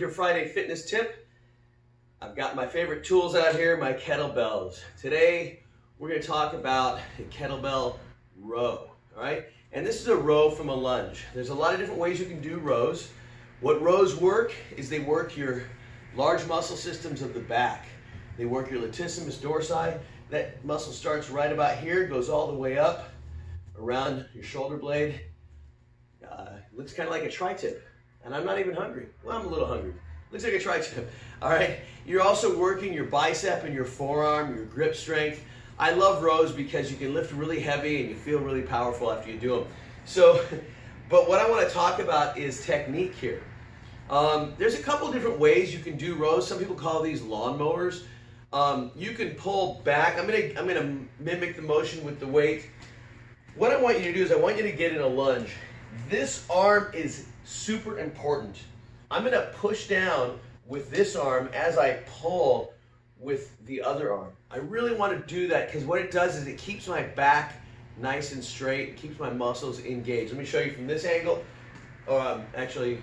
your Friday fitness tip. I've got my favorite tools out here, my kettlebells. Today, we're going to talk about a kettlebell row, all right? And this is a row from a lunge. There's a lot of different ways you can do rows. What rows work is they work your large muscle systems of the back. They work your latissimus dorsi. That muscle starts right about here, goes all the way up around your shoulder blade. Looks kind of like a tri-tip. And I'm not even hungry. Well, I'm a little hungry. Looks like a tri-tip. All right. You're also working your bicep and your forearm, your grip strength. I love rows because you can lift really heavy and you feel really powerful after you do them. So, but what I want to talk about is technique here. There's a couple different ways you can do rows. Some people call these lawnmowers. You can pull back. I'm gonna mimic the motion with the weight. What I want you to do is I want you to get in a lunge. This arm is super important. I'm gonna push down with this arm as I pull with the other arm. I really want to do that because what it does is it keeps my back nice and straight, it keeps my muscles engaged. Let me show you from this angle, or actually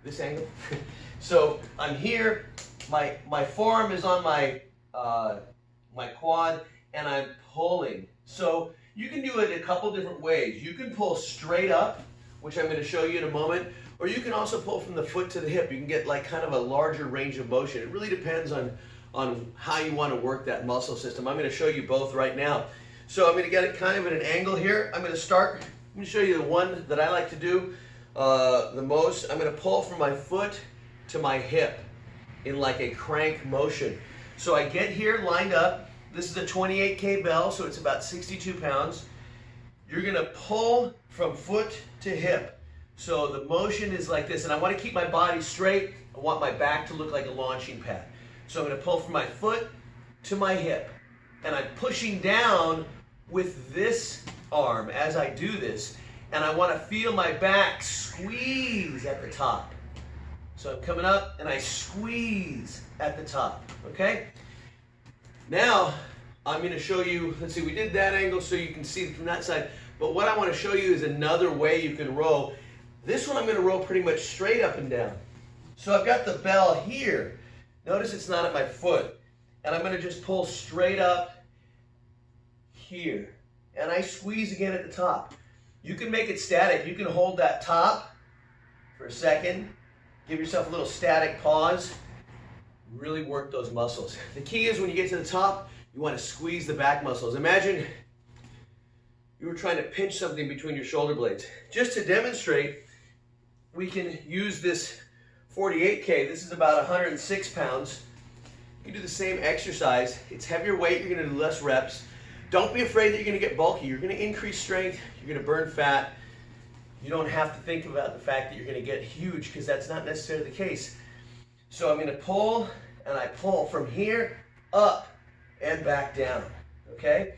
this angle. So I'm here, my forearm is on my quad, and I'm pulling. So you can do it a couple different ways. You can pull straight up, which I'm going to show you in a moment, or you can also pull from the foot to the hip. You can get like kind of a larger range of motion. It really depends on how you want to work that muscle system. I'm going to show you both right now. So I'm going to get it kind of at an angle here. I'm going to show you the one that I like to do the most. I'm going to pull from my foot to my hip in like a crank motion. So I get here lined up. This is a 28K bell, so it's about 62 pounds. You're going to pull from foot to hip. So the motion is like this, and I want to keep my body straight. I want my back to look like a launching pad. So I'm going to pull from my foot to my hip, and I'm pushing down with this arm as I do this, and I want to feel my back squeeze at the top. So I'm coming up, and I squeeze at the top, okay? Now, I'm going to show you, let's see, we did that angle so you can see from that side, but what I want to show you is another way you can row. This one I'm going to row pretty much straight up and down. So I've got the bell here. Notice it's not at my foot. And I'm going to just pull straight up here. And I squeeze again at the top. You can make it static. You can hold that top for a second. Give yourself a little static pause. Really work those muscles. The key is when you get to the top, you want to squeeze the back muscles. Imagine you were trying to pinch something between your shoulder blades. Just to demonstrate, we can use this 48K. This is about 106 pounds. You can do the same exercise. It's heavier weight. You're going to do less reps. Don't be afraid that you're going to get bulky. You're going to increase strength. You're going to burn fat. You don't have to think about the fact that you're going to get huge because that's not necessarily the case. So I'm going to pull, and I pull from here up and back down. Okay?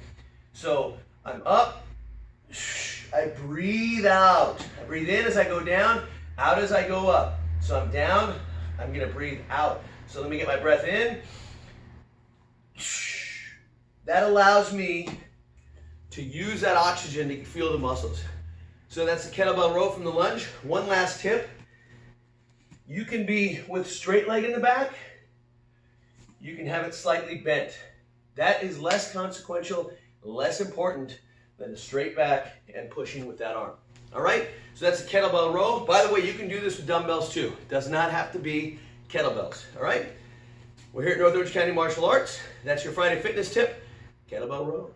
So I'm up. I breathe out. I breathe in as I go down, out as I go up. So I'm down, I'm going to breathe out. So let me get my breath in. That allows me to use that oxygen to feel the muscles. So that's the kettlebell row from the lunge. One last tip. You can be with straight leg in the back. You can have it slightly bent. That is less consequential, less important than a straight back and pushing with that arm. All right, so that's a kettlebell row. By the way, you can do this with dumbbells too. It does not have to be kettlebells, all right? We're here at North Orange County Martial Arts. That's your Friday fitness tip, kettlebell row.